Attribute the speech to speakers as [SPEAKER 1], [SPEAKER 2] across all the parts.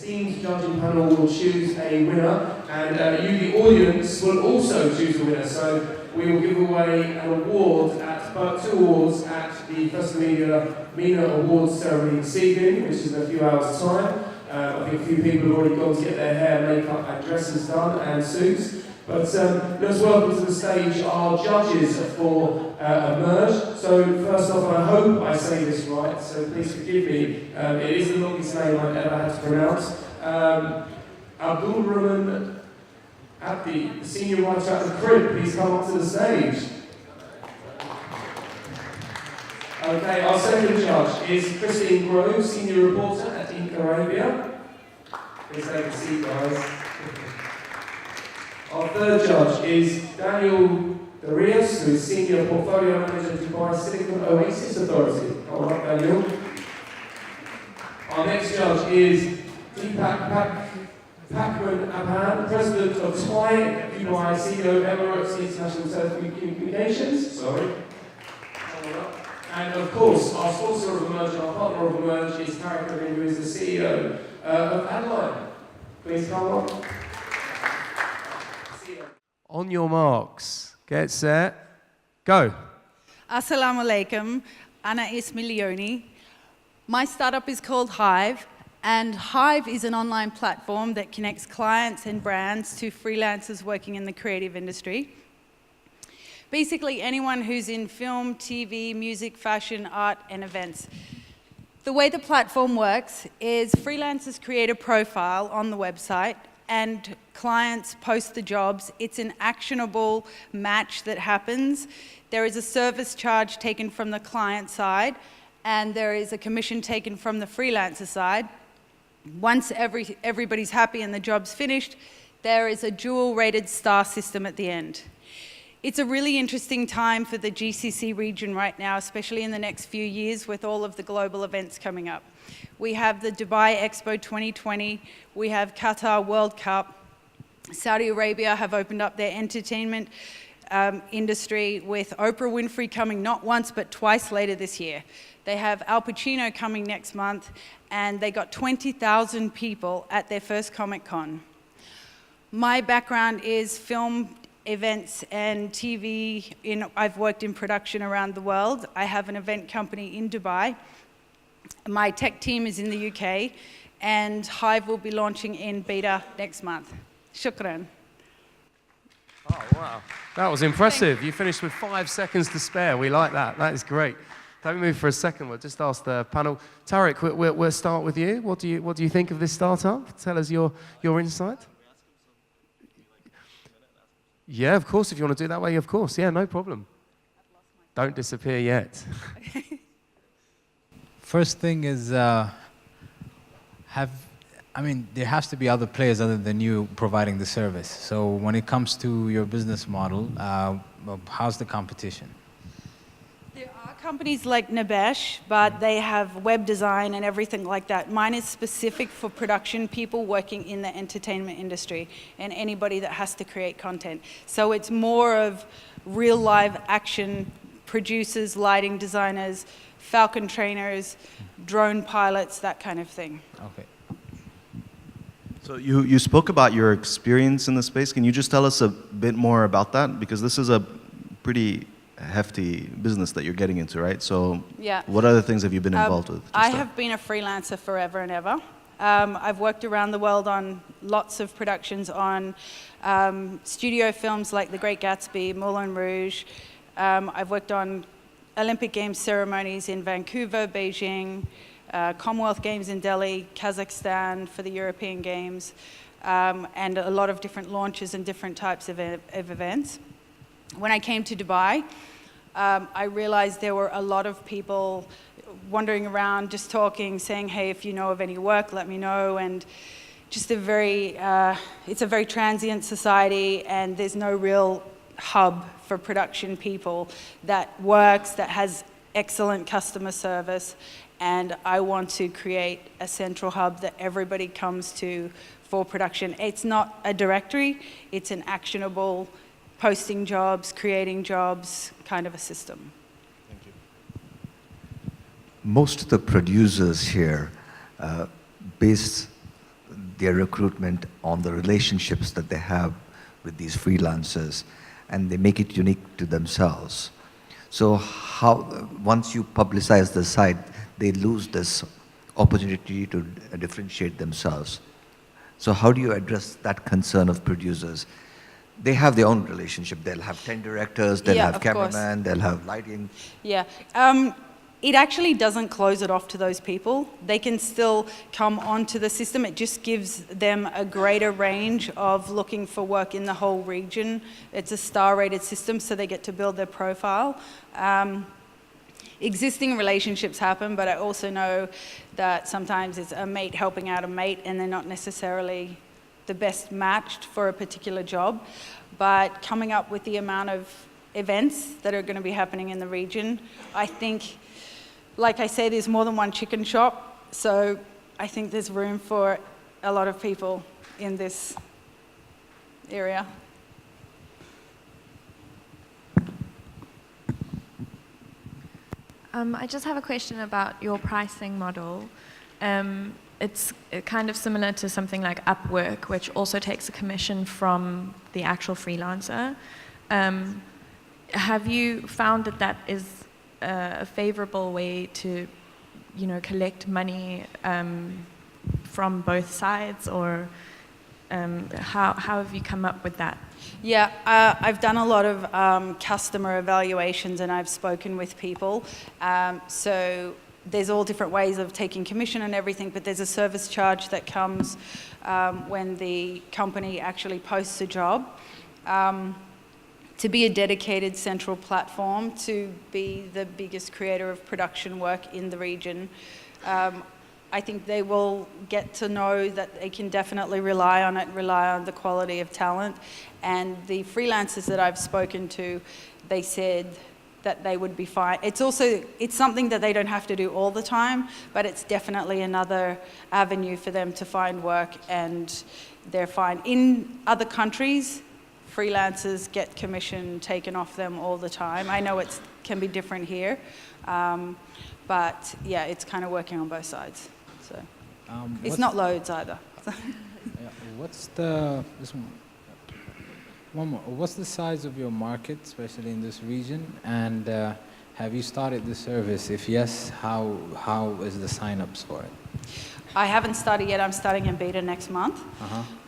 [SPEAKER 1] esteemed judging panel will choose a winner, and you, the audience, will also choose a winner. So we will give away an award two awards at the First Media MENA Awards ceremony this evening, which is in a few hours' time. I think a few people have already gone to get their hair, makeup, and dresses done, and suits. But let's welcome to the stage our judges for Emerge. So first off, I hope I say this right, so please forgive me. It is the longest name I've ever had to pronounce. Abdul Rahman Abdi, the senior writer at the Crib, please come up to the stage. Okay, our second judge is Christine Grove, senior reporter at Ink Arabia. Please take a seat, guys. Our third judge is Daniel Darius, who is senior portfolio manager at Dubai Silicon Oasis Authority. All right, Daniel. Our next judge is Deepak Pakman Abhan, president of Thai Dubai CEO of Emirates International Telecommunications. Sorry. And of course, our sponsor of Emerge, our partner of Emerge, is Tarek Rabin, who is the CEO of Adline. Please come on.
[SPEAKER 2] On your marks, get set, go.
[SPEAKER 3] Assalamu alaikum, Ana Ismi Leoni. My startup is called Hive, and Hive is an online platform that connects clients and brands to freelancers working in the creative industry. Basically, anyone who's in film, TV, music, fashion, art, and events. The way the platform works is freelancers create a profile on the website and clients post the jobs. It's an actionable match that happens. There is a service charge taken from the client side, and there is a commission taken from the freelancer side. Once everybody's happy and the job's finished, there is a dual-rated star system at the end. It's a really interesting time for the GCC region right now, especially in the next few years with all of the global events coming up. We have the Dubai Expo 2020, we have Qatar World Cup, Saudi Arabia have opened up their entertainment industry with Oprah Winfrey coming not once but twice later this year. They have Al Pacino coming next month, and they got 20,000 people at their first Comic-Con. My background is film, events and TV. I've worked in production around the world. I have an event company in Dubai. My tech team is in the UK, and Hive will be launching in beta next month. Shukran.
[SPEAKER 2] Oh, wow. That was impressive. You finished with 5 seconds to spare. We like that. That is great. Don't move for a second. We'll just ask the panel. Tarek, we'll start with you. What do you think of this startup? Tell us your insight. Yeah, of course. If you want to do it that way, of course. Yeah, no problem. Don't disappear yet.
[SPEAKER 4] First thing is, there has to be other players other than you providing the service. So when it comes to your business model, how's the competition?
[SPEAKER 3] There are companies like Nabesh, but they have web design and everything like that. Mine is specific for production people working in the entertainment industry and anybody that has to create content. So it's more of real live action producers, lighting designers, falcon trainers, drone pilots, that kind of thing.
[SPEAKER 4] Okay.
[SPEAKER 5] So you spoke about your experience in the space. Can you just tell us a bit more about that? Because this is a pretty hefty business that you're getting into, right? So
[SPEAKER 3] yeah.
[SPEAKER 5] What other things have you been involved with?
[SPEAKER 3] I have been a freelancer forever and ever. I've worked around the world on lots of productions on studio films like The Great Gatsby, Moulin Rouge. I've worked on Olympic Games ceremonies in Vancouver, Beijing, Commonwealth Games in Delhi, Kazakhstan for the European Games, and a lot of different launches and different types of events. When I came to Dubai, I realized there were a lot of people wandering around, just talking, saying, hey, if you know of any work, let me know. And just it's a very transient society, and there's no real hub for production people that works, that has excellent customer service. And I want to create a central hub that everybody comes to for production. It's not a directory, it's an actionable posting jobs, creating jobs kind of a system.
[SPEAKER 5] Thank you.
[SPEAKER 6] Most of the producers here base their recruitment on the relationships that they have with these freelancers, and they make it unique to themselves. So how, once you publicize the site, they lose this opportunity to differentiate themselves. So how do you address that concern of producers? They have their own relationship. They'll have 10 directors, they'll
[SPEAKER 3] Yeah,
[SPEAKER 6] have
[SPEAKER 3] of course.
[SPEAKER 6] cameraman, they'll have lighting.
[SPEAKER 3] Yeah. It actually doesn't close it off to those people. They can still come onto the system. It just gives them a greater range of looking for work in the whole region. It's a star-rated system, so they get to build their profile. Existing relationships happen, but I also know that sometimes it's a mate helping out a mate, and they're not necessarily the best matched for a particular job. But coming up with the amount of events that are going to be happening in the region, I think, like I said, there's more than one chicken shop, so I think there's room for a lot of people in this area.
[SPEAKER 7] I just have a question about your pricing model. It's kind of similar to something like Upwork, which also takes a commission from the actual freelancer. Have you found that that is a favorable way to, collect money from both sides, or how have you come up with that?
[SPEAKER 3] Yeah, I've done a lot of customer evaluations, and I've spoken with people. So there's all different ways of taking commission and everything, but there's a service charge that comes when the company actually posts a job. To be a dedicated central platform, to be the biggest creator of production work in the region, I think they will get to know that they can definitely rely on it, rely on the quality of talent. And the freelancers that I've spoken to, they said that they would be fine. It's something that they don't have to do all the time, but it's definitely another avenue for them to find work, and they're fine. In other countries, freelancers get commission taken off them all the time. I know it can be different here, but yeah, it's kind of working on both sides. So it's not loads either.
[SPEAKER 4] What's the size of your market, especially in this region? And have you started the service? If yes, how is the sign-ups for it?
[SPEAKER 3] I haven't started yet. I'm starting in beta next month.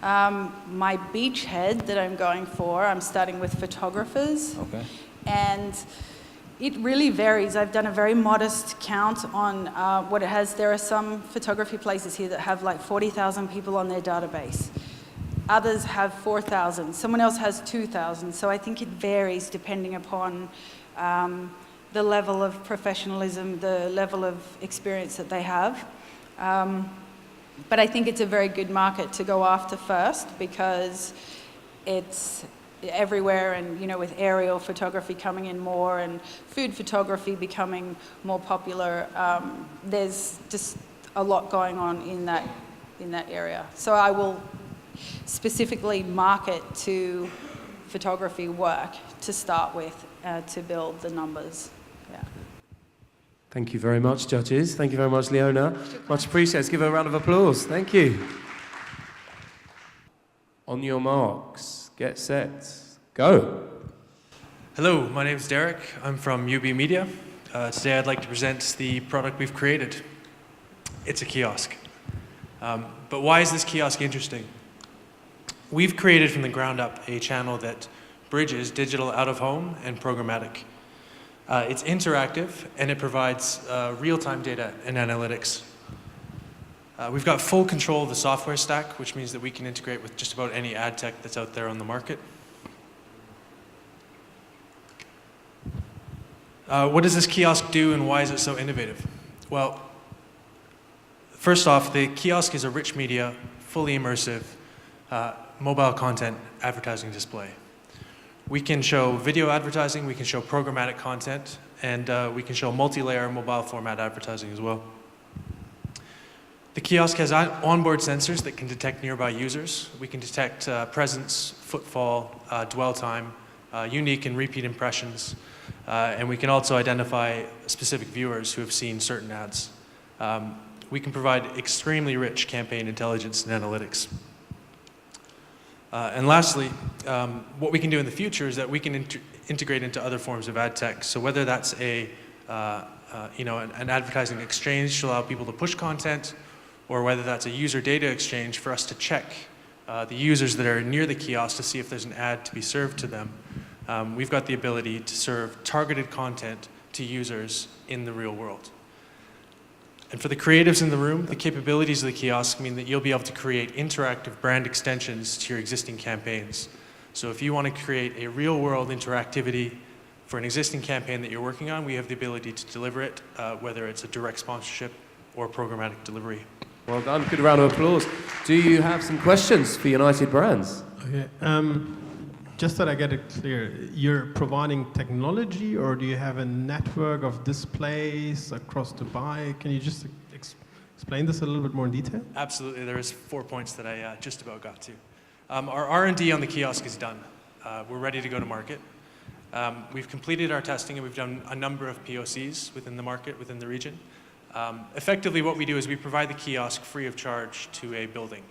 [SPEAKER 3] My beachhead that I'm going for, I'm starting with photographers.
[SPEAKER 4] Okay.
[SPEAKER 3] And it really varies. I've done a very modest count on what it has. There are some photography places here that have like 40,000 people on their database. Others have 4,000. Someone else has 2,000. So I think it varies depending upon the level of professionalism, the level of experience that they have. But I think it's a very good market to go after first, because it's everywhere, and with aerial photography coming in more and food photography becoming more popular, there's just a lot going on in that area. So I will specifically market to photography work to start with, to build the numbers. Yeah.
[SPEAKER 2] Thank you very much, judges. Thank you very much, Leona. Much appreciated. Let's give her a round of applause. Thank you. On your marks, get set, go.
[SPEAKER 8] Hello, my name is Derek. I'm from UB Media. Today I'd like to present the product we've created. It's a kiosk. But why is this kiosk interesting? We've created from the ground up a channel that bridges digital out-of-home and programmatic. It's interactive, and it provides real-time data and analytics. We've got full control of the software stack, which means that we can integrate with just about any ad tech that's out there on the market. What does this kiosk do, and why is it so innovative? Well, first off, the kiosk is a rich media, fully immersive, mobile content advertising display. We can show video advertising, we can show programmatic content, and we can show multi-layer mobile format advertising as well. The kiosk has onboard sensors that can detect nearby users. We can detect presence, footfall, dwell time, unique and repeat impressions, and we can also identify specific viewers who have seen certain ads. we can provide extremely rich campaign intelligence and analytics. And lastly, what we can do in the future is that we can integrate into other forms of ad tech. So whether that's an advertising exchange to allow people to push content, or whether that's a user data exchange for us to check the users that are near the kiosk to see if there's an ad to be served to them. We've got the ability to serve targeted content to users in the real world. And for the creatives in the room, the capabilities of the kiosk mean that you'll be able to create interactive brand extensions to your existing campaigns. So if you want to create a real-world interactivity for an existing campaign that you're working on, we have the ability to deliver it, whether it's a direct sponsorship or programmatic delivery.
[SPEAKER 2] Well done. Good round of applause. Do you have some questions for United Brands?
[SPEAKER 9] Okay. Just that I get it clear, you're providing technology, or do you have a network of displays across Dubai? Can you just explain this a little bit more in detail?
[SPEAKER 8] Absolutely. There is 4 points that I just about got to. Our R&D on the kiosk is done. We're ready to go to market. We've completed our testing, and we've done a number of POCs within the market, within the region. Effectively, what we do is we provide the kiosk free of charge to a building.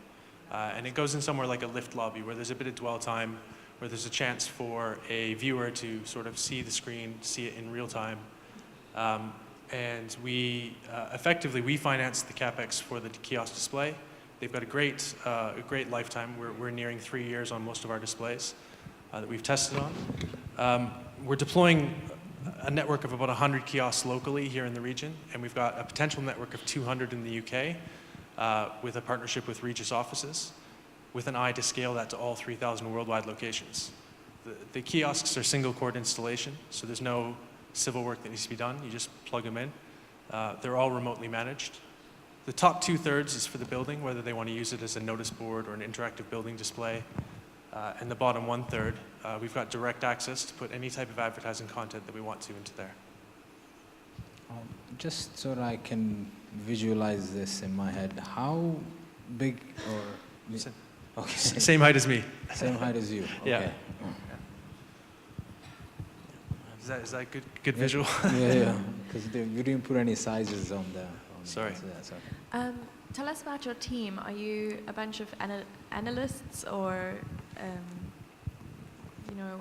[SPEAKER 8] And it goes in somewhere like a lift lobby, where there's a bit of dwell time, where there's a chance for a viewer to sort of see the screen, see it in real time. And we effectively, we finance the CapEx for the kiosk display. They've got a great lifetime. We're nearing 3 years on most of our displays that we've tested on. We're deploying a network of about 100 kiosks locally here in the region, and we've got a potential network of 200 in the UK with a partnership with Regis offices, with an eye to scale that to all 3,000 worldwide locations. The kiosks are single cord installation, so there's no civil work that needs to be done. You just plug them in. They're all remotely managed. The top 2/3 is for the building, whether they want to use it as a notice board or an interactive building display. And the bottom 1/3, we've got direct access to put any type of advertising content that we want to into there.
[SPEAKER 4] Just so that I can visualize this in my head, how big or... Okay.
[SPEAKER 8] Same height as me.
[SPEAKER 4] Same height as you. Okay.
[SPEAKER 8] Yeah. Is that good visual?
[SPEAKER 4] Yeah. Because you didn't put any sizes on the...
[SPEAKER 8] Sorry.
[SPEAKER 7] Tell us about your team. Are you a bunch of analysts, or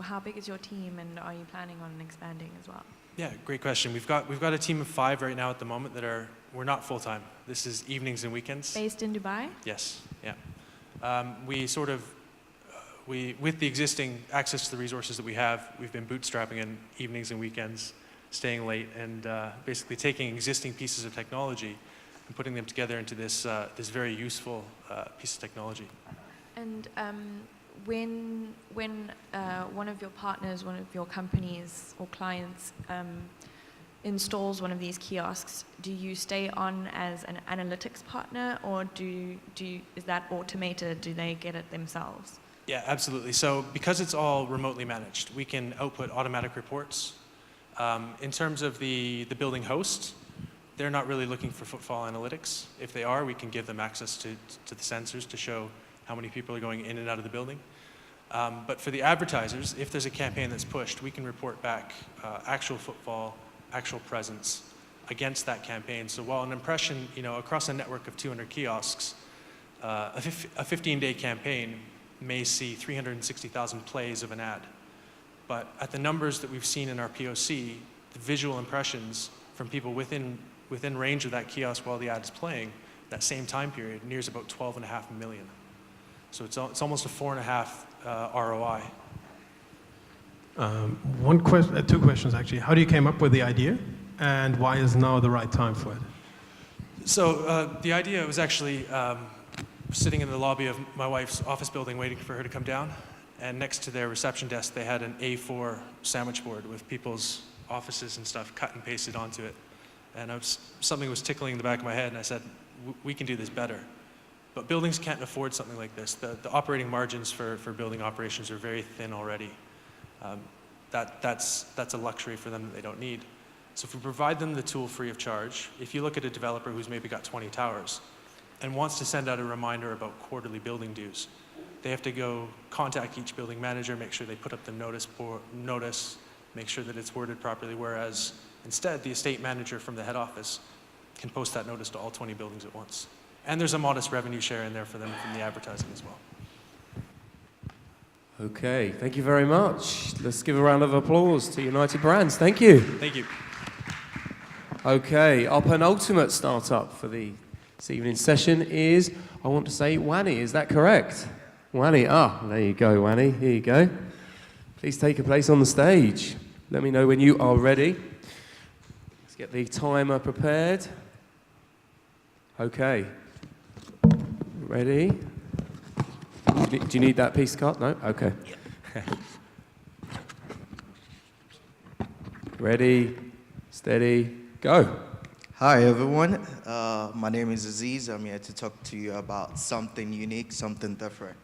[SPEAKER 7] how big is your team, and are you planning on expanding as well?
[SPEAKER 8] Yeah, great question. We've got a team of 5 right now at the moment that we're not full time. This is evenings and weekends.
[SPEAKER 7] Based in Dubai?
[SPEAKER 8] Yes. Yeah. With the existing access to the resources that we have, we've been bootstrapping in evenings and weekends, staying late, and basically taking existing pieces of technology and putting them together into this very useful piece of technology.
[SPEAKER 7] And when one of your partners, one of your companies or clients installs one of these kiosks, do you stay on as an analytics partner, or is that automated? Do they get it themselves?
[SPEAKER 8] Yeah, absolutely. So because it's all remotely managed, we can output automatic reports. In terms of the building host, they're not really looking for footfall analytics. If they are, we can give them access to the sensors to show how many people are going in and out of the building. But for the advertisers, if there's a campaign that's pushed, we can report back actual footfall, actual presence against that campaign. So while an impression, across a network of 200 kiosks, a 15-day campaign may see 360,000 plays of an ad. But at the numbers that we've seen in our POC, the visual impressions from people within range of that kiosk while the ad is playing, that same time period, nears about 12.5 million. So it's almost a 4.5 ROI.
[SPEAKER 9] Two questions actually. How do you came up with the idea, and why is now the right time for it?
[SPEAKER 8] So the idea was actually sitting in the lobby of my wife's office building waiting for her to come down, and next to their reception desk they had an A4 sandwich board with people's offices and stuff cut and pasted onto it. And something was tickling the back of my head, and I said, we can do this better. But buildings can't afford something like this. The operating margins for building operations are very thin already. That's a luxury for them that they don't need. So if we provide them the tool free of charge, if you look at a developer who's maybe got 20 towers and wants to send out a reminder about quarterly building dues, they have to go contact each building manager, make sure they put up the notice, make sure that it's worded properly, whereas instead the estate manager from the head office can post that notice to all 20 buildings at once. And there's a modest revenue share in there for them from the advertising as well.
[SPEAKER 2] Okay, thank you very much. Let's give a round of applause to United Brands. Thank you.
[SPEAKER 8] Thank you.
[SPEAKER 2] Okay, our penultimate startup for this evening's session is, I want to say, Wani. Is that correct? Wani, there you go, Wani. Here you go. Please take a place on the stage. Let me know when you are ready. Let's get the timer prepared. Okay. Ready? Do you need that piece cut? No? Okay. Ready, steady, go.
[SPEAKER 10] Hi everyone, my name is Aziz. I'm here to talk to you about something unique, something different.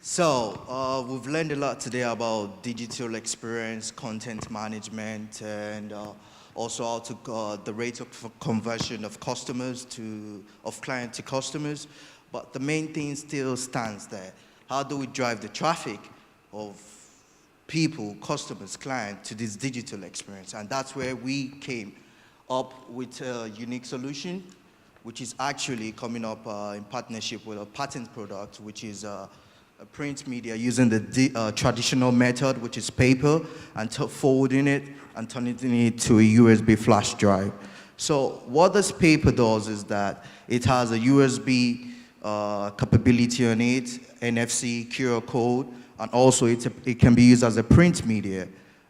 [SPEAKER 10] So, we've learned a lot today about digital experience, content management, and also how to the rate of conversion of client to customers. But the main thing still stands there. How do we drive the traffic of people, customers, clients to this digital experience? And that's where we came up with a unique solution, which is actually coming up in partnership with a patent product, which is a print media using the traditional method, which is paper, and forwarding it and turning it to a USB flash drive. So what this paper does is that it has a USB capability on it, NFC, QR code, and also it can be used as a print media.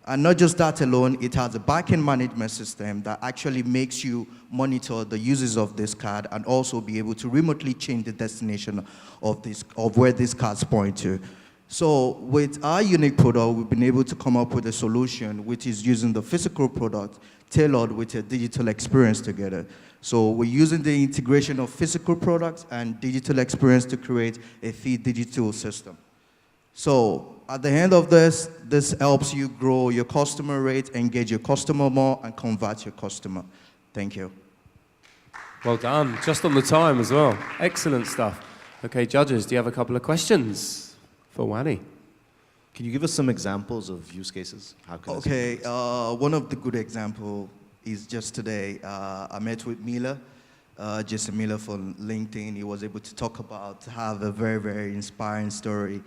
[SPEAKER 10] And not just that alone, it has a backend management system that actually makes you monitor the uses of this card and also be able to remotely change the destination of where this cards point to. So with our unique product, we've been able to come up with a solution which is using the physical product tailored with a digital experience together. So we're using the integration of physical products and digital experience to create a digital system. So at the end of this helps you grow your customer rate, engage your customer more, and convert your customer. Thank you.
[SPEAKER 2] Well done. Just on the time as well. Excellent stuff. Okay, judges, do you have a couple of questions for Wani?
[SPEAKER 5] Can you give us some examples of use cases? How can
[SPEAKER 10] Okay, one of the good examples is just today. I met with Mila, Jason Miller from LinkedIn. He was able to talk about, have a very, very inspiring story.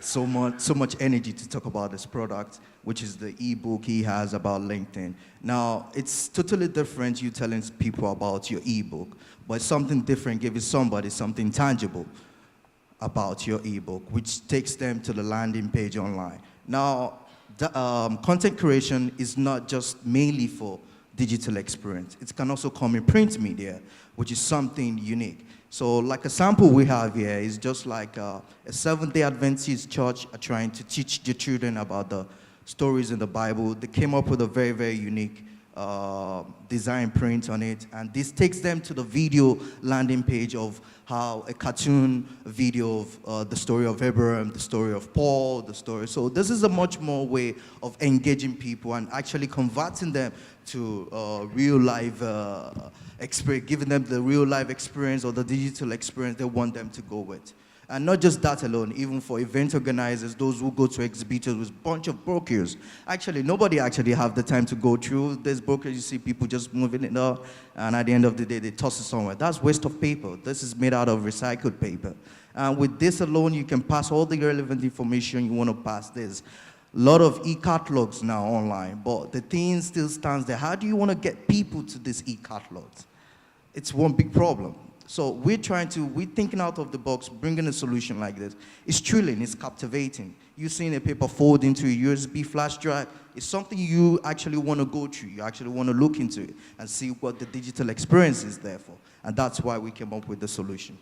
[SPEAKER 10] So much energy to talk about this product, which is the ebook he has about LinkedIn. Now, it's totally different you telling people about your ebook, but something different giving somebody something tangible about your ebook, which takes them to the landing page online. Now, content creation is not just mainly for digital experience. It can also come in print media, which is something unique. So like a sample we have here is just like a Seventh-day Adventist church are trying to teach the children about the stories in the Bible. They came up with a very, very unique design print on it. And this takes them to the video landing page of how a cartoon video of the story of Abraham, the story of Paul, the story. So this is a much more way of engaging people and actually converting them to real life experience, giving them the real life experience or the digital experience they want them to go with. And not just that alone, even for event organizers, those who go to exhibitors with a bunch of brochures. Actually, nobody actually have the time to go through this brochures. You see people just moving it up, and at the end of the day, they toss it somewhere. That's waste of paper. This is made out of recycled paper. And with this alone, you can pass all the relevant information you want to pass. There's a lot of e-catalogs now online, but the thing still stands there. How do you want to get people to these e-catalogs? It's one big problem. So we're thinking out of the box, bringing a solution like this. It's thrilling, it's captivating. You seeing a paper fold into a USB flash drive, it's something you actually want to go through. You actually want to look into it and see what the digital experience is there for. And that's why we came up with the solution.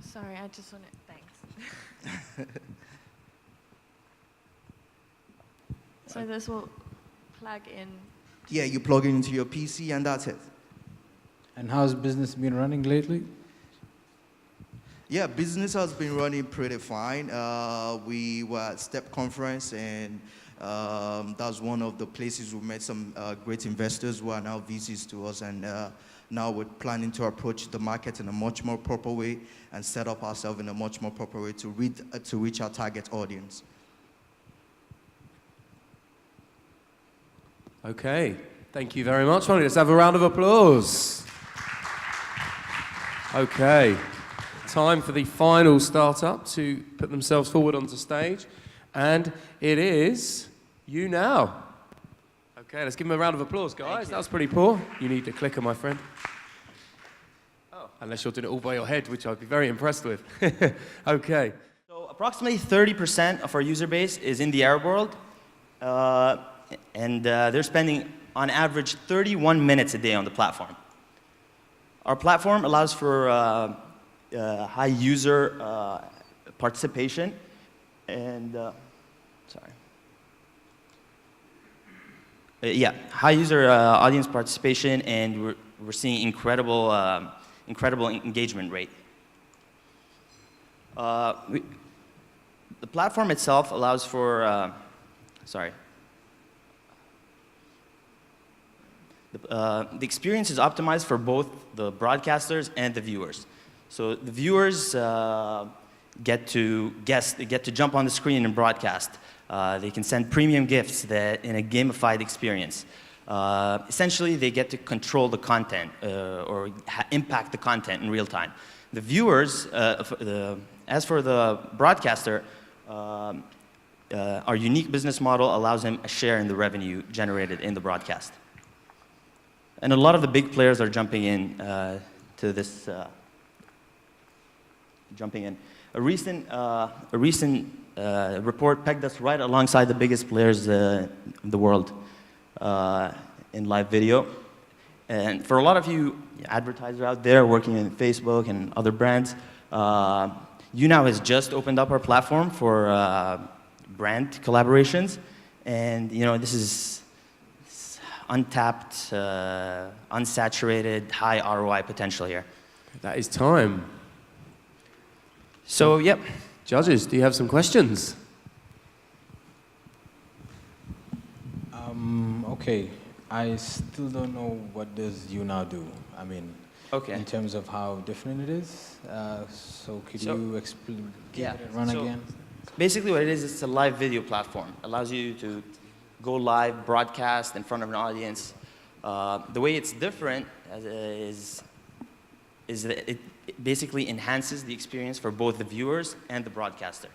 [SPEAKER 7] Sorry, I just want to, thanks. So this will plug in.
[SPEAKER 10] Yeah, you plug it into your PC and that's it.
[SPEAKER 4] And how's business been running lately?
[SPEAKER 10] Yeah, business has been running pretty fine. We were at STEP conference, and that's one of the places we met some great investors who are now VCs to us, and now we're planning to approach the market in a much more proper way and set up ourselves in a much more proper way to reach our target audience.
[SPEAKER 2] Okay, thank you very much, Ronnie. Let's have a round of applause. Okay, time for the final startup to put themselves forward onto stage, and it is you now. Okay, let's give them a round of applause, guys. That was pretty poor. You need the clicker, my friend. Oh, unless you're doing it all by your head, which I'd be very impressed with. Okay.
[SPEAKER 11] So approximately 30% of our user base is in the Arab world, and they're spending on average 31 minutes a day on the platform. Our platform allows for high user participation and high user audience participation, and we're seeing incredible engagement rate. The platform itself allows for the experience is optimized for both the broadcasters and the viewers. So the viewers get to jump on the screen and broadcast. They can send premium gifts in a gamified experience. Essentially, they get to control the content or impact the content in real time. The viewers, as for the broadcaster, our unique business model allows him a share in the revenue generated in the broadcast. And a lot of the big players are jumping in to this. A recent report pegged us right alongside the biggest players in the world in live video. And for a lot of you advertisers out there working in Facebook and other brands, YouNow has just opened up our platform for brand collaborations, and this is untapped, unsaturated, high ROI potential here.
[SPEAKER 2] That is time.
[SPEAKER 11] So, yep.
[SPEAKER 2] Judges, do you have some questions?
[SPEAKER 4] Okay, I still don't know what does YouNow do. I mean, in terms of how different it is. So could you explain, give it a run again?
[SPEAKER 11] Basically what it is, it's a live video platform. It allows you to go live, broadcast in front of an audience. The way it's different is that it basically enhances the experience for both the viewers and the broadcaster.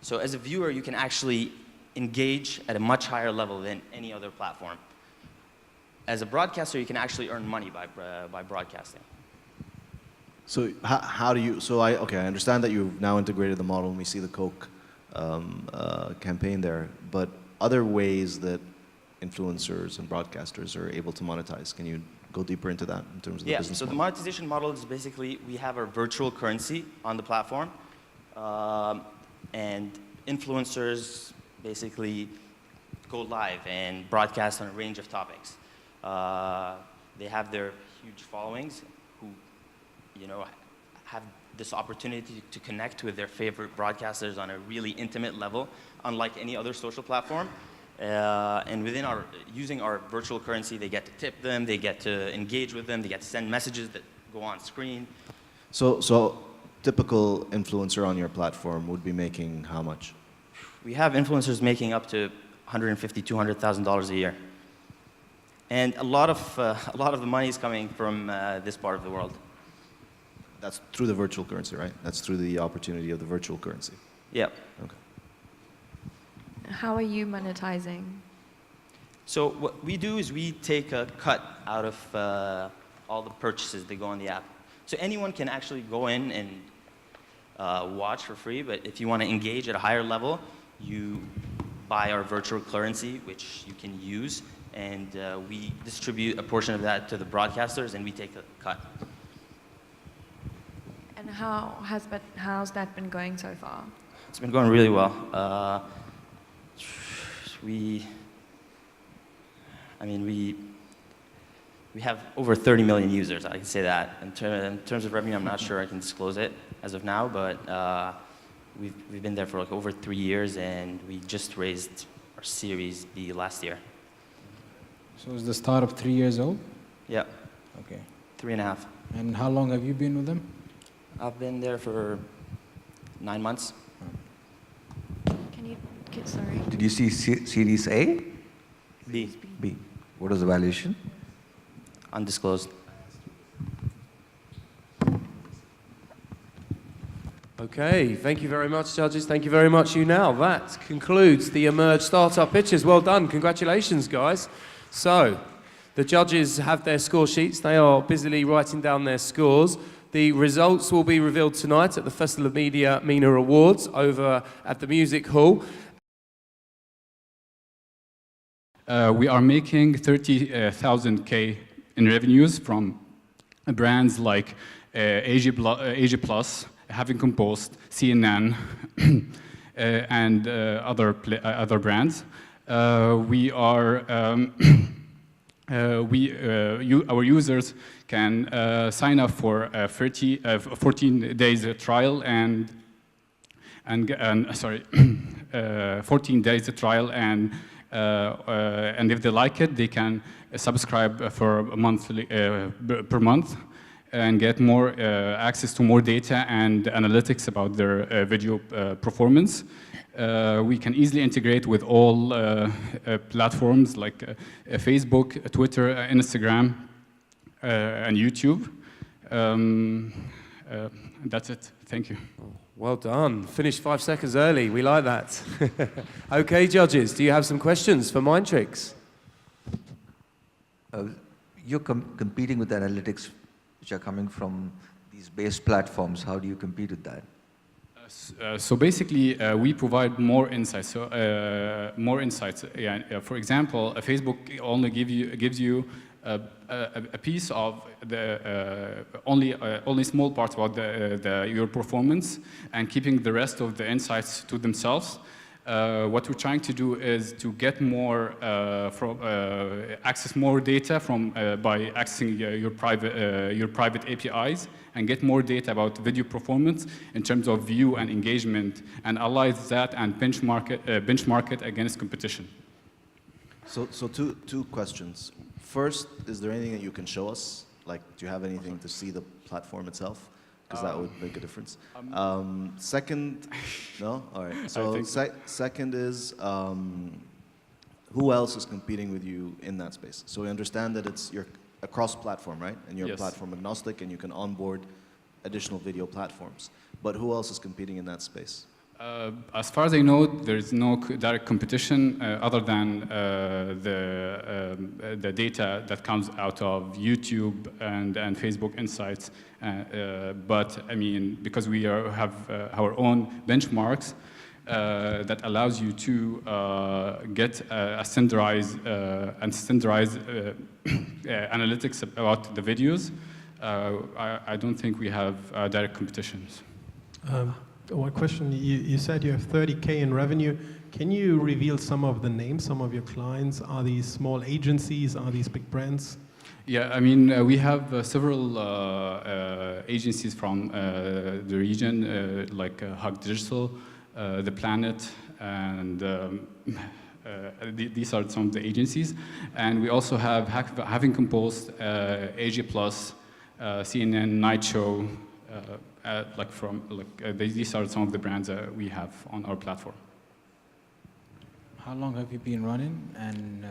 [SPEAKER 11] So as a viewer, you can actually engage at a much higher level than any other platform. As a broadcaster, you can actually earn money by broadcasting.
[SPEAKER 5] So how do you, I understand that you've now integrated the model and we see the Coke campaign there, but other ways that influencers and broadcasters are able to monetize, can you go deeper into that in terms of the business model?
[SPEAKER 11] The monetization model is basically, we have our virtual currency on the platform, and influencers basically go live and broadcast on a range of topics. They have their huge followings who, have this opportunity to connect with their favorite broadcasters on a really intimate level, unlike any other social platform. And using our virtual currency, they get to tip them, they get to engage with them, they get to send messages that go on screen.
[SPEAKER 5] So typical influencer on your platform would be making how much?
[SPEAKER 11] We have influencers making up to $150,000, $200,000 a year. And a lot of the money is coming from this part of the world.
[SPEAKER 5] That's through the virtual currency, right? That's through the opportunity of the virtual currency.
[SPEAKER 11] Yep.
[SPEAKER 5] Okay.
[SPEAKER 7] How are you monetizing?
[SPEAKER 11] So what we do is we take a cut out of all the purchases that go on the app. So anyone can actually go in and watch for free, but if you want to engage at a higher level, you buy our virtual currency, which you can use, and we distribute a portion of that to the broadcasters, and we take a cut.
[SPEAKER 7] And how's that been going so far?
[SPEAKER 11] It's been going really well. We have over 30 million users, I can say that. In terms of revenue, I'm not sure I can disclose it as of now, but we've been there for like over 3 years, and we just raised our Series B last year.
[SPEAKER 4] So is the startup 3 years old?
[SPEAKER 11] Yeah.
[SPEAKER 4] Okay.
[SPEAKER 11] 3.5.
[SPEAKER 4] And how long have you been with them?
[SPEAKER 11] I've been there for 9 months.
[SPEAKER 7] Can you sorry?
[SPEAKER 6] Did you see Series A?
[SPEAKER 11] B.
[SPEAKER 6] B. What was the valuation?
[SPEAKER 11] Undisclosed.
[SPEAKER 2] Okay, thank you very much, judges. Thank you very much, you now. That concludes the Emerge Startup Pitches. Well done. Congratulations, guys. So, the judges have their score sheets. They are busily writing down their scores. The results will be revealed tonight at the Festival of Media MENA Awards over at the Music Hall.
[SPEAKER 12] We are making 30,000 K in revenues from brands like Asia Plus, Having Composed, CNN, and other brands. Our users can sign up for a 14 days trial and 14 days trial and if they like it, they can subscribe for a monthly per month and get more access to more data and analytics about their video performance. We can easily integrate with all platforms like Facebook, Twitter, Instagram, and YouTube. That's it. Thank you.
[SPEAKER 2] Well done. Finished 5 seconds early. We like that. Okay, judges, do you have some questions for Mindtricks?
[SPEAKER 6] You're competing with analytics which are coming from these base platforms. How do you compete with that?
[SPEAKER 12] So basically, we provide more insights. So more insights. Yeah, for example, Facebook only gives you a piece of the only small part about your performance, and keeping the rest of the insights to themselves. What we're trying to do is to get more access more data by accessing your private APIs, and get more data about video performance in terms of view and engagement, and analyze that and benchmark it against competition.
[SPEAKER 5] So two questions. First, is there anything that you can show us? Like, do you have anything to see the platform itself? Because that would make a difference. Second, no? All right. So second is, who else is competing with you in that space? So we understand that you're a cross-platform, right? And you're platform agnostic, and you can onboard additional video platforms. But who else is competing in that space?
[SPEAKER 12] As far as I know, there is no direct competition other than the data that comes out of YouTube and Facebook Insights. But I mean, because we have our own benchmarks that allows you to get a standardized analytics about the videos, I don't think we have direct competitions.
[SPEAKER 9] One question, you said you have 30K in revenue. Can you reveal some of the names, some of your clients? Are these small agencies? Are these big brands?
[SPEAKER 12] Yeah, I mean, we have several agencies from the region, like Hug Digital, The Planet, and these are some of the agencies. And we also have Having Composed, Asia Plus, CNN, Night Show, these are some of the brands that we have on our platform.
[SPEAKER 4] How long have you been running? And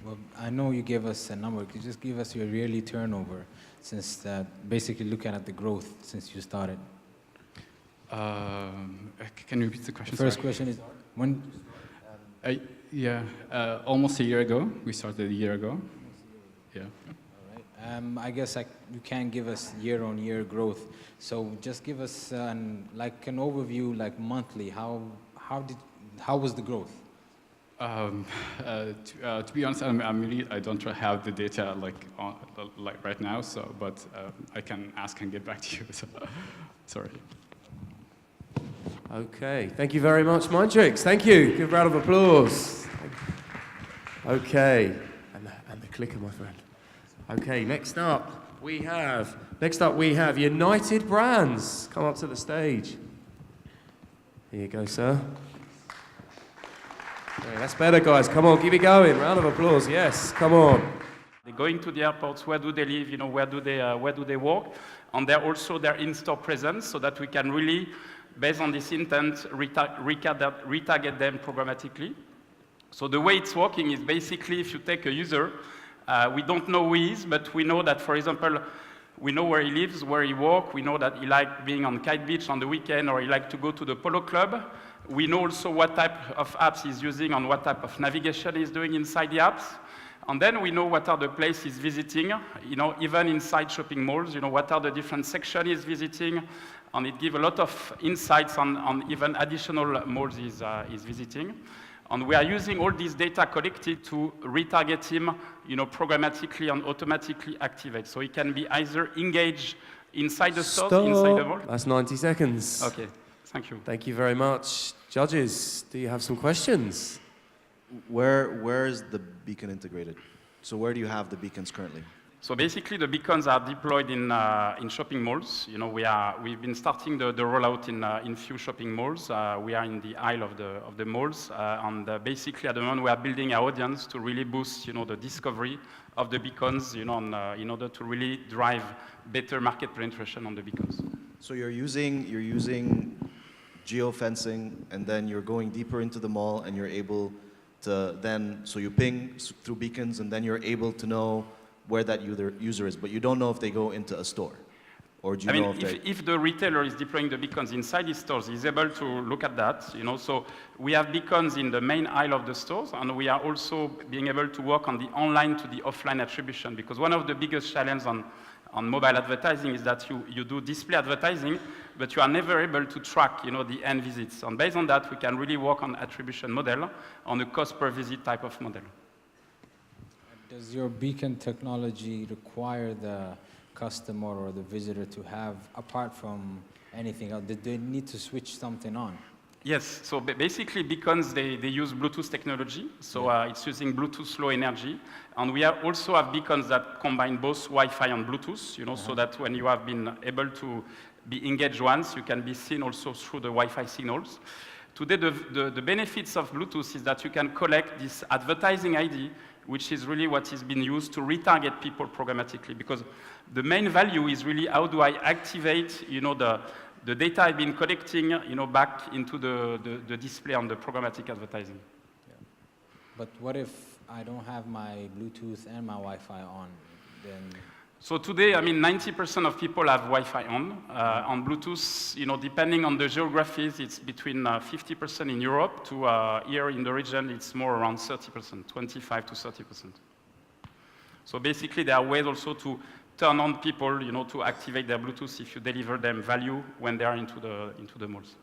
[SPEAKER 4] well, I know you gave us a number. Could you just give us your yearly turnover, since basically looking at the growth since you started?
[SPEAKER 12] Can you repeat the question?
[SPEAKER 4] The first question is, when?
[SPEAKER 12] Almost a year ago. We started a year ago. Yeah.
[SPEAKER 4] I guess you can't give us year-on-year growth. So just give us an overview, like monthly. How was the growth?
[SPEAKER 12] To be honest, I don't have the data like right now. So, but I can ask and get back to you. So, sorry.
[SPEAKER 2] Okay, thank you very much, Mindtricks. Thank you. Give a round of applause. Okay, and the clicker, my friend. Okay, next up we have United Brands. Come up to the stage. Here you go, sir. Okay, that's better, guys. Come on, keep it going. Round of applause. Yes, come on.
[SPEAKER 13] They go into the airports. Where do they live? You know, where do they work? And they're also their in-store presence, so that we can really, based on this intent, retarget them programmatically. So the way it's working is basically if you take a user, we don't know who he is, but we know that, for example, we know where he lives, where he works. We know that he likes being on Kite Beach on the weekend, or he likes to go to the polo club. We know also what type of apps he's using and what type of navigation he's doing inside the apps. And then we know what are the places he's visiting, even inside shopping malls, what are the different sections he's visiting. And it gives a lot of insights on even additional malls he's visiting. And we are using all this data collected to retarget him, programmatically and automatically activate. So he can be either engaged inside the stores, inside the mall.
[SPEAKER 2] That's 90 seconds.
[SPEAKER 13] Okay, thank you.
[SPEAKER 2] Thank you very much. Judges, do you have some questions?
[SPEAKER 5] Where is the beacon integrated? So where do you have the beacons currently?
[SPEAKER 13] So basically, the beacons are deployed in shopping malls. We've been starting the rollout in few shopping malls. We are in the aisle of the malls, and basically at the moment we are building our audience to really boost, the discovery of the beacons, in order to really drive better market penetration on the beacons.
[SPEAKER 5] So you're using geofencing, and then you're going deeper into the mall, and you're able to then, so you ping through beacons, and then you're able to know where that user is, but you don't know if they go into a store, or do you know
[SPEAKER 13] if the retailer is deploying the beacons inside his stores, he's able to look at that, So we have beacons in the main aisle of the stores, and we are also being able to work on the online to the offline attribution, because one of the biggest challenges on mobile advertising is that you do display advertising, but you are never able to track, the end visits. And based on that, we can really work on attribution model, on a cost per visit type of model.
[SPEAKER 4] Does your beacon technology require the customer or the visitor to have, apart from anything else, did they need to switch something on?
[SPEAKER 13] Yes, so basically beacons, they use Bluetooth technology, so it's using Bluetooth low energy, and we also have beacons that combine both Wi-Fi and Bluetooth, so that when you have been able to be engaged once, you can be seen also through the Wi-Fi signals. Today, the benefits of Bluetooth is that you can collect this advertising ID, which is really what is being used to retarget people programmatically, because the main value is really how do I activate, the data I've been collecting, back into the display on the programmatic advertising.
[SPEAKER 4] Yeah. But what if I don't have my Bluetooth and my Wi-Fi on, then?
[SPEAKER 13] So today, 90% of people have Wi-Fi on. On Bluetooth, depending on the geographies, it's between 50% in Europe to here in the region, it's more around 30%, 25 to 30%. So basically, there are ways also to turn on people, to activate their Bluetooth if you deliver them value when they are into the malls.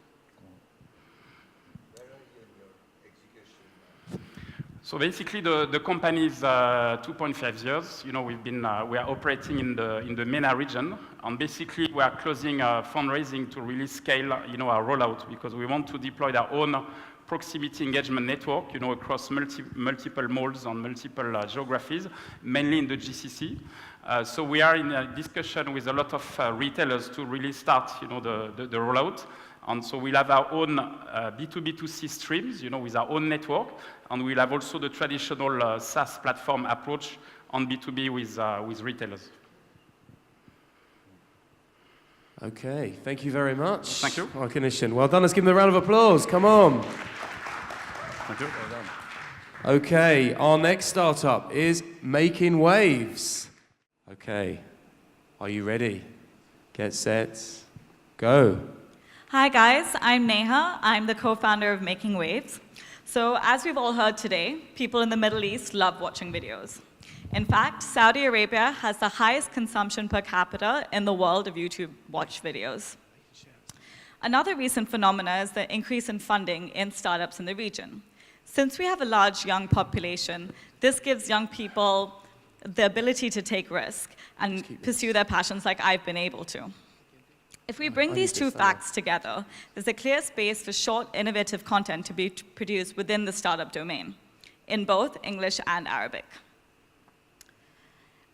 [SPEAKER 13] So basically, the company is 2.5 years. We are operating in the MENA region, and basically we are closing fundraising to really scale, our rollout, because we want to deploy our own proximity engagement network, across multiple malls on multiple geographies, mainly in the GCC. So we are in a discussion with a lot of retailers to really start, the rollout. And so we'll have our own B2B2C streams, with our own network, and we'll have also the traditional SaaS platform approach on B2B with retailers.
[SPEAKER 2] Okay, thank you very much.
[SPEAKER 13] Thank you.
[SPEAKER 2] Recognition. Well done. Let's give them a round of applause. Come on.
[SPEAKER 13] Thank you.
[SPEAKER 2] Well done. Okay, our next startup is Making Waves. Okay, are you ready? Get set, go.
[SPEAKER 14] Hi guys, I'm Neha. I'm the co-founder of Making Waves. So as we've all heard today, people in the Middle East love watching videos. In fact, Saudi Arabia has the highest consumption per capita in the world of YouTube watch videos. Another recent phenomenon is the increase in funding in startups in the region. Since we have a large young population, this gives young people the ability to take risk and pursue their passions like I've been able to. If we bring these two facts together, there's a clear space for short, innovative content to be produced within the startup domain, in both English and Arabic.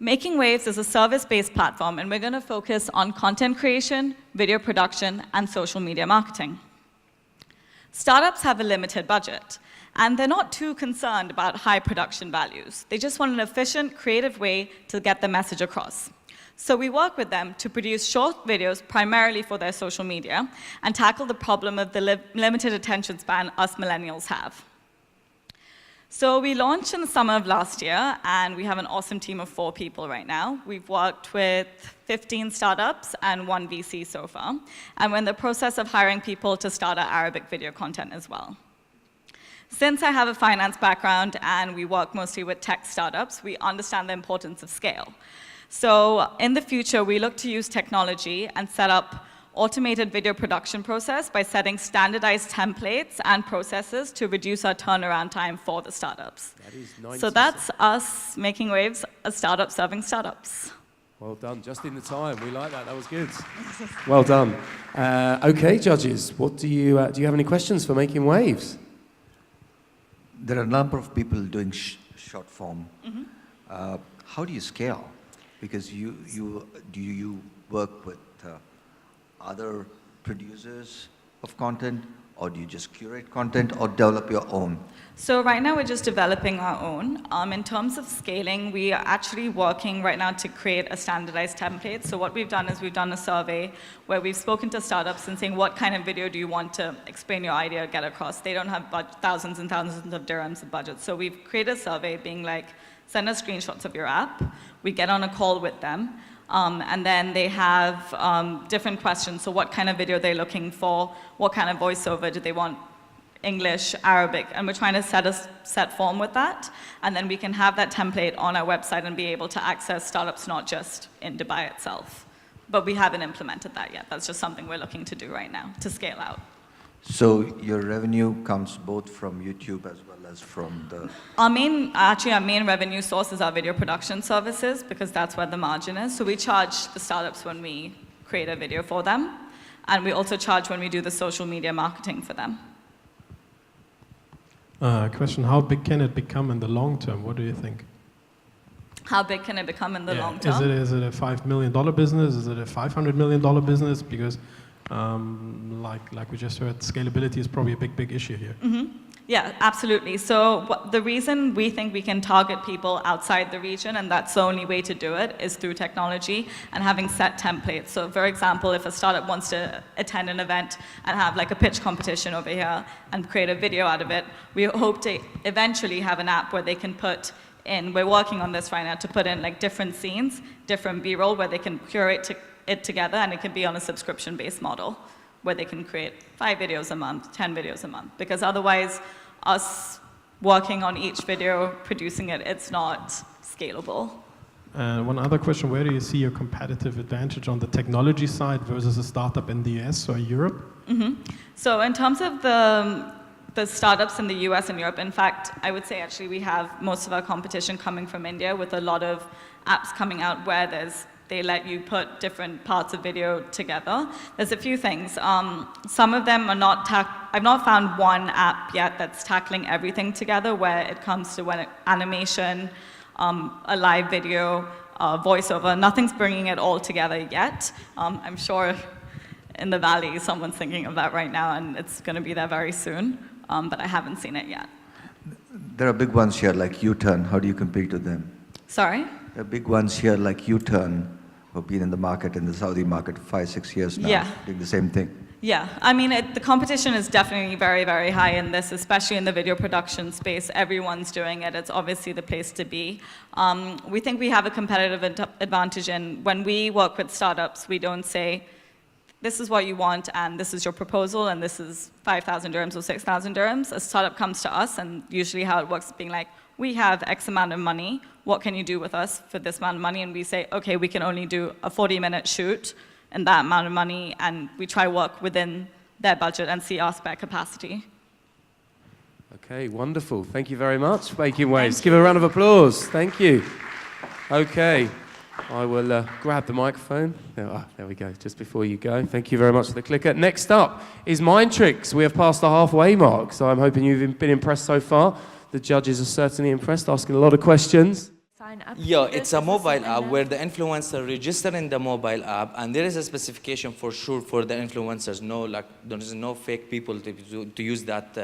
[SPEAKER 14] Making Waves is a service-based platform, and we're going to focus on content creation, video production, and social media marketing. Startups have a limited budget, and they're not too concerned about high production values. They just want an efficient, creative way to get the message across. So we work with them to produce short videos primarily for their social media and tackle the problem of the limited attention span us millennials have. So we launched in the summer of last year, and we have an awesome team of 4 people right now. We've worked with 15 startups and 1 VC so far, and we're in the process of hiring people to start our Arabic video content as well. Since I have a finance background and we work mostly with tech startups, we understand the importance of scale. So in the future, we look to use technology and set up automated video production process by setting standardized templates and processes to reduce our turnaround time for the startups.
[SPEAKER 2] That is 90
[SPEAKER 14] so that's us making waves, a startup serving startups.
[SPEAKER 2] Well done, just in the time. We like that. That was good. Well done. Okay, judges, what do you have any questions for Making Waves?
[SPEAKER 6] There are a number of people doing short form. How do you scale? Because do you work with other producers of content, or do you just curate content or develop your own?
[SPEAKER 14] So right now we're just developing our own. In terms of scaling, we are actually working right now to create a standardized template. So what we've done is we've done a survey where we've spoken to startups and saying, what kind of video do you want to explain your idea, get across? They don't have thousands and thousands of dirhams of budget. So we've created a survey being like, send us screenshots of your app. We get on a call with them. And then they have different questions. So what kind of video they're looking for, what kind of voiceover do they want, English, Arabic, and we're trying to set a set form with that. And then we can have that template on our website and be able to access startups not just in Dubai itself. But we haven't implemented that yet. That's just something we're looking to do right now to scale out.
[SPEAKER 6] So your revenue comes both from YouTube as well as from the...
[SPEAKER 14] Our main revenue source is our video production services because that's where the margin is. So we charge the startups when we create a video for them. And we also charge when we do the social media marketing for them.
[SPEAKER 9] Question, how big can it become in the long term? What do you think?
[SPEAKER 14] How big can it become in the long term?
[SPEAKER 9] Is it a $5 million business? Is it a $500 million business? Because like we just heard, scalability is probably a big issue here.
[SPEAKER 14] Yeah, absolutely. So the reason we think we can target people outside the region, and that's the only way to do it, is through technology and having set templates. So for example, if a startup wants to attend an event and have like a pitch competition over here and create a video out of it, we hope to eventually have an app where they can put in, we're working on this right now, to put in like different scenes, different B-roll, where they can curate it together, and it can be on a subscription-based model where they can create 5 videos a month, 10 videos a month, because otherwise us working on each video, producing it, it's not scalable.
[SPEAKER 9] One other question, where do you see your competitive advantage on the technology side versus a startup in the US or Europe?
[SPEAKER 14] So in terms of the startups in the US and Europe, in fact, I would say actually we have most of our competition coming from India, with a lot of apps coming out where they let you put different parts of video together. There's a few things. Some of them are not, I've not found one app yet that's tackling everything together, where it comes to animation, a live video, voiceover. Nothing's bringing it all together yet. I'm sure in the Valley someone's thinking of that right now, and it's going to be there very soon, but I haven't seen it yet.
[SPEAKER 6] There are big ones here like U-Turn. How do you compete with them?
[SPEAKER 14] Sorry?
[SPEAKER 6] There are big ones here like U-Turn, who've been in the market, in the Saudi market, 5-6 years now, doing the same thing.
[SPEAKER 14] Yeah, I mean, the competition is definitely very, very high in this, especially in the video production space. Everyone's doing it. It's obviously the place to be. We think we have a competitive advantage in when we work with startups, we don't say, this is what you want, and this is your proposal, and this is 5,000 dirhams or 6,000 dirhams. A startup comes to us, and usually how it works is being like, we have X amount of money. What can you do with us for this amount of money? And we say, okay, we can only do a 40-minute shoot and that amount of money, and we try work within their budget and see our spare capacity.
[SPEAKER 2] Okay, wonderful. Thank you very much, Making Waves. Give a round of applause. Thank you. Okay, I will grab the microphone. There we go, just before you go. Thank you very much for the clicker. Next up is Mind Tricks. We have passed the halfway mark, so I'm hoping you've been impressed so far. The judges are certainly impressed, asking a lot of questions.
[SPEAKER 15] Yeah, it's a mobile app where the influencer register in the mobile app, and there is a specification for sure for the influencers. There is no fake people to use that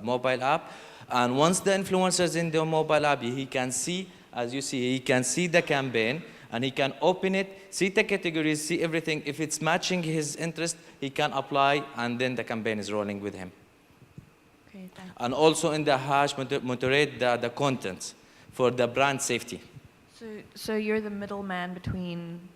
[SPEAKER 15] mobile app. And once the influencer is in the mobile app, he can see, as you see, he can see the campaign, and he can open it, see the categories, see everything. If it's matching his interest, he can apply, and then the campaign is rolling with him.
[SPEAKER 7] Okay, thanks.
[SPEAKER 15] And also in the hash, moderate the content for the brand safety.
[SPEAKER 7] So you're the middleman between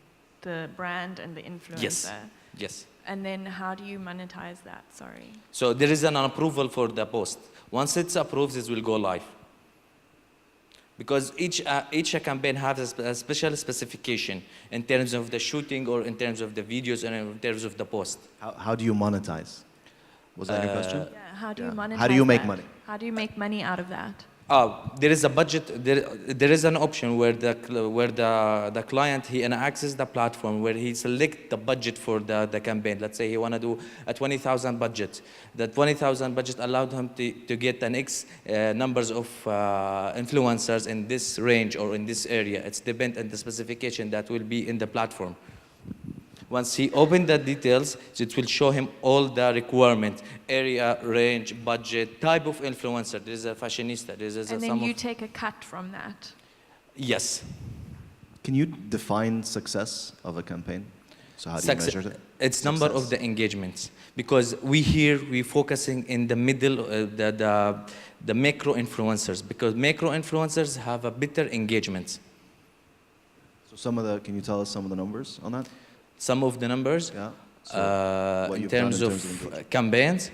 [SPEAKER 7] the brand and the influencer?
[SPEAKER 15] Yes, yes.
[SPEAKER 7] And then how do you monetize that? Sorry.
[SPEAKER 15] So there is an approval for the post. Once it's approved, it will go live. Because each campaign has a special specification in terms of the shooting or in terms of the videos and in terms of the post.
[SPEAKER 5] How do you monetize? Was that your question?
[SPEAKER 7] Yeah, how do you monetize
[SPEAKER 5] How do you make
[SPEAKER 7] that?
[SPEAKER 5] money?
[SPEAKER 7] How do you make money out of that?
[SPEAKER 15] There is a budget. There is an option where the client he accesses the platform where he select the budget for the campaign. Let's say he want to do a 20,000 budget. The 20,000 budget allowed him to get an X numbers of influencers in this range or in this area. It's depend on the specification that will be in the platform. Once he opens the details, it will show him all the requirements, area, range, budget, type of influencer. There is a fashionista. There is
[SPEAKER 7] And then you take a cut from that.
[SPEAKER 15] Yes.
[SPEAKER 5] Can you define success of a campaign? So how do you measure it?
[SPEAKER 15] It's number of the engagements. Because we're focusing in the middle, the macro influencers. Because macro influencers have a better engagement.
[SPEAKER 5] So can you tell us some of the numbers on that?
[SPEAKER 15] Some of the numbers,
[SPEAKER 5] yeah. So
[SPEAKER 15] in terms of campaigns,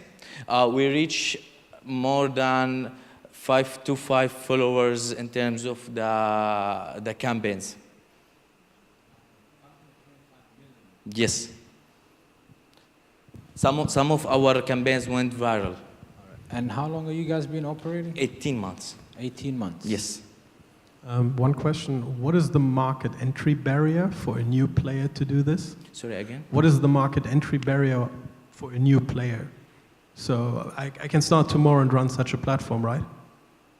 [SPEAKER 15] we reach more than 5 to 5 followers in terms of the campaigns. Yes. Some of our campaigns went viral.
[SPEAKER 4] And how long are you guys been operating?
[SPEAKER 15] 18 months.
[SPEAKER 4] 18 months?
[SPEAKER 15] Yes.
[SPEAKER 9] One question, what is the market entry barrier for a new player to do this?
[SPEAKER 15] Sorry, again?
[SPEAKER 9] What is the market entry barrier for a new player? So I can start tomorrow and run such a platform, right?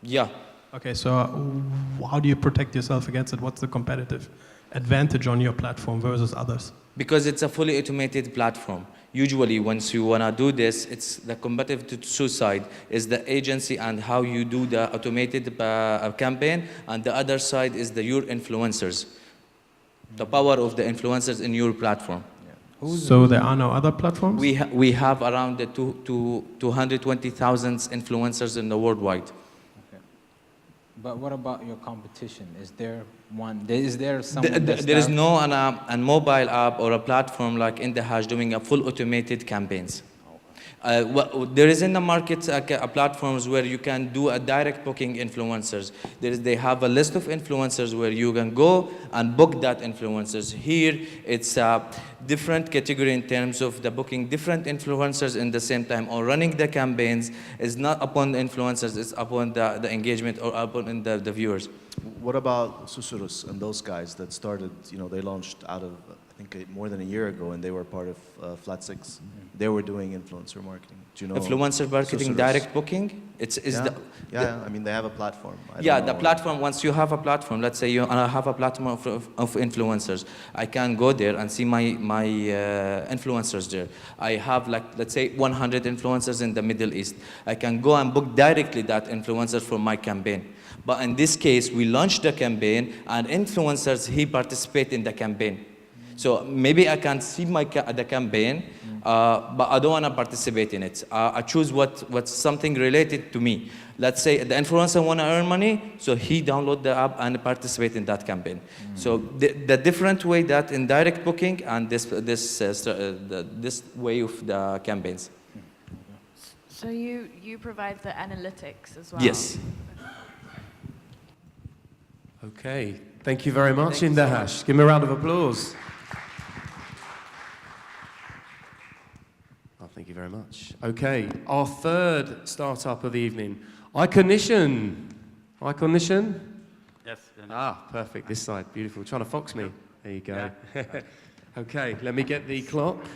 [SPEAKER 15] Yeah.
[SPEAKER 9] Okay, so how do you protect yourself against it? What's the competitive advantage on your platform versus others?
[SPEAKER 15] Because it's a fully automated platform. Usually, once you want to do this, it's the competitive side is the agency and how you do the automated campaign, and the other side is your influencers. The power of the influencers in your platform.
[SPEAKER 9] So there are no other platforms?
[SPEAKER 15] We have around 220,000 influencers in the worldwide.
[SPEAKER 4] But what about your competition? Is there one? Is there someone
[SPEAKER 15] There is no a mobile app or a platform like In the Hash doing a full automated campaigns. There is in the market platforms where you can do a direct booking influencers. They have a list of influencers where you can go and book that influencers. Here, it's a different category in terms of the booking different influencers in the same time or running the campaigns is not upon the influencers, it's upon the engagement or upon the viewers.
[SPEAKER 5] What about Susurus and those guys that started, they launched out of, I think, more than a year ago, and they were part of Flat Six. They were doing influencer marketing. Do you know
[SPEAKER 15] influencer marketing,
[SPEAKER 5] Susurus?
[SPEAKER 15] Direct booking?
[SPEAKER 5] I mean, they have a platform.
[SPEAKER 15] The platform, once you have a platform, let's say you have a platform of influencers, I can go there and see my influencers there. I have, let's say, 100 influencers in the Middle East. I can go and book directly that influencer for my campaign. But in this case, we launched the campaign, and influencers, participate in the campaign. So maybe I can see the campaign, but I don't want to participate in it. I choose what's something related to me. Let's say the influencer want to earn money, so he download the app and participate in that campaign. So the different way that in direct booking and this way of the campaigns.
[SPEAKER 7] So you provide the analytics as well?
[SPEAKER 15] Yes.
[SPEAKER 2] Okay, thank you very much, In the Hash. Give me a round of applause. Oh, thank you very much. Okay, our third startup of the evening, Iconition. Iconition?
[SPEAKER 13] Yes.
[SPEAKER 2] Perfect, this side, beautiful. Trying to fox me. There you go. Yeah. Okay, let me get the clock.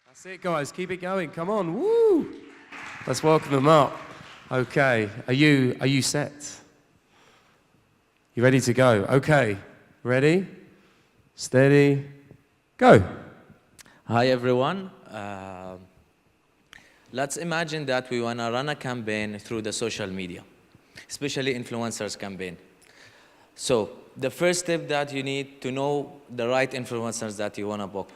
[SPEAKER 2] That's it, guys, keep it going, come on, woo! Let's welcome them up. Okay, are you set? You ready to go? Okay, ready, steady, go.
[SPEAKER 15] Hi everyone. Let's imagine that we want to run a campaign through the social media, especially influencers campaign. So the first step that you need to know the right influencers that you want to book.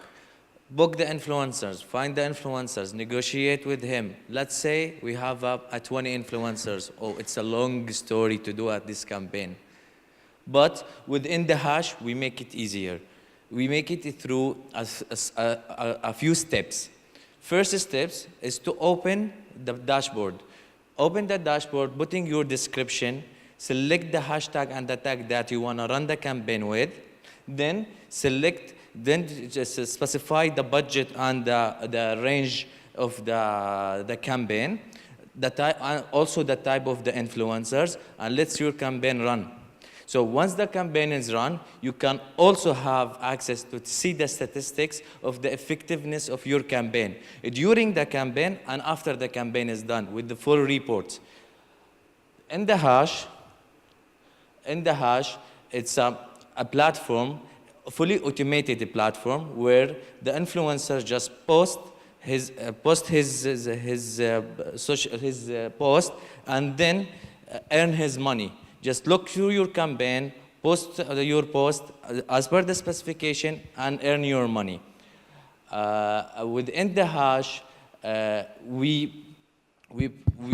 [SPEAKER 15] book the influencers, find the influencers, negotiate with him. Let's say we have a 20 influencers. Oh, it's a long story to do at this campaign. But within the hash, we make it easier. We make it through a few steps. First steps is to open the dashboard. Open the dashboard, putting your description, select the hashtag and the tag that you want to run the campaign with, then just specify the budget and the range of the campaign, also the type of the influencers, and let your campaign run. So once the campaign is run, you can also have access to see the statistics of the effectiveness of your campaign during the campaign and after the campaign is done with the full report. In the hash, it's a platform, a fully automated platform where the influencer just post his post and then earn his money. Just look through your campaign, post your post as per the specification, and earn your money. Within the hash, we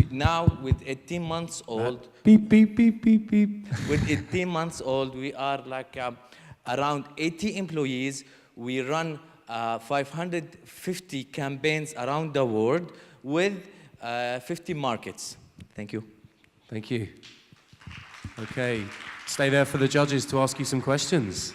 [SPEAKER 15] now with 18 months old.
[SPEAKER 2] Beep beep beep beep beep.
[SPEAKER 15] With 18 months old, we are like around 80 employees. We run 550 campaigns around the world with 50 markets. Thank you.
[SPEAKER 2] Thank you. Okay, stay there for the judges to ask you some questions.